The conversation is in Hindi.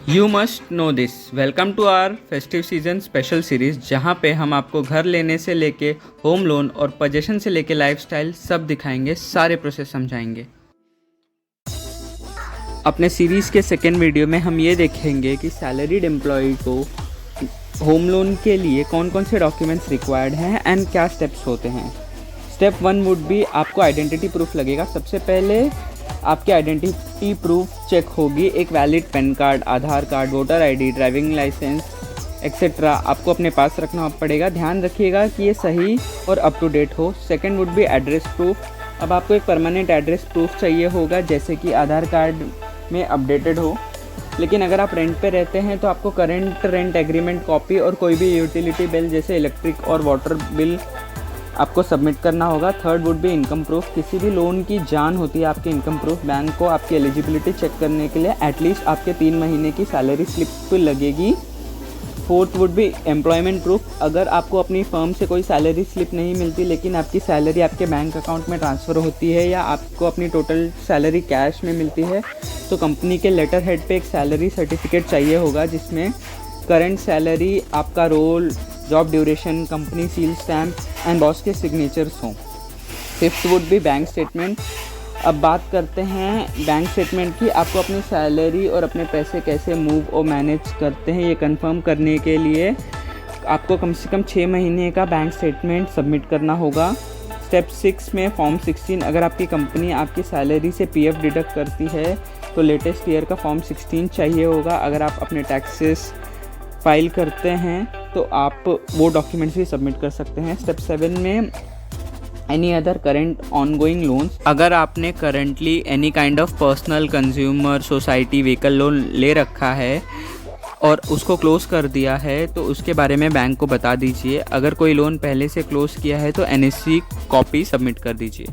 You must know this. Welcome to our festive season special series, जहाँ पे हम आपको घर लेने से लेके होम लोन और पोजेशन से लेके लाइफस्टाइल सब दिखाएंगे, सारे प्रोसेस समझाएंगे। अपने सीरीज़ के सेकेंड वीडियो में हम ये देखेंगे कि सैलरीड एम्प्लॉय को होम लोन के लिए कौन कौन से डॉक्यूमेंट्स रिक्वायर्ड हैं एंड क्या स्टेप्स होते हैं। स्टेप 1 वुड बी आपको आइडेंटिटी प्रूफ लगेगा। सबसे पहले आपकी आइडेंटिटी प्रूफ चेक होगी। एक valid PAN card, Aadhaar card, voter ID, driving licence etcetera आपको अपने पास रखना पड़ेगा। ध्यान रखिएगा कि ये सही और अप टू डेट हो। Second would be address proof. अब आपको एक परमानेंट एड्रेस प्रूफ चाहिए होगा, जैसे कि आधार कार्ड में अपडेटेड हो। लेकिन अगर आप रेंट पे रहते हैं तो आपको करंट रेंट एग्रीमेंट कॉपी और कोई भी यूटिलिटी बिल जैसे इलेक्ट्रिक और वाटर बिल आपको सबमिट करना होगा। Third would be income proof. किसी भी लोन की जान होती है आपकी इनकम प्रूफ। बैंक को आपकी एलिजिबिलिटी चेक करने के लिए एटलीस्ट आपके 3 महीने की सैलरी स्लिप लगेगी। Fourth would be employment proof. अगर आपको अपनी फर्म से कोई सैलरी स्लिप नहीं मिलती लेकिन आपकी सैलरी आपके बैंक अकाउंट में ट्रांसफ़र होती है या आपको अपनी टोटल सैलरी कैश में मिलती है, तो कंपनी के लेटर हेड पे एक सैलरी सर्टिफिकेट चाहिए होगा, जिसमें करंट सैलरी, आपका role, job duration, company seal stamp and boss के सिग्नेचर्स हों। Fifth would be bank statement. अब बात करते हैं बैंक स्टेटमेंट की। आपको अपनी सैलरी और अपने पैसे कैसे मूव और मैनेज करते हैं, ये कंफर्म करने के लिए आपको कम से कम 6 महीने का बैंक स्टेटमेंट सबमिट करना होगा। स्टेप 6 में फॉर्म 16। अगर आपकी कंपनी आपकी सैलरी से PF डिडक्ट करती है तो लेटेस्ट ईयर का फॉर्म 16 चाहिए होगा। अगर आप अपने टैक्सेस फाइल करते हैं तो आप वो डॉक्यूमेंट्स भी सबमिट कर सकते हैं। स्टेप 7 में any other current ongoing loans. अगर आपने currently any kind of personal, consumer, society, vehicle loan ले रखा है और उसको क्लोज़ कर दिया है तो उसके बारे में बैंक को बता दीजिए। अगर कोई लोन पहले से क्लोज़ किया है तो NSC कॉपी सबमिट कर दीजिए।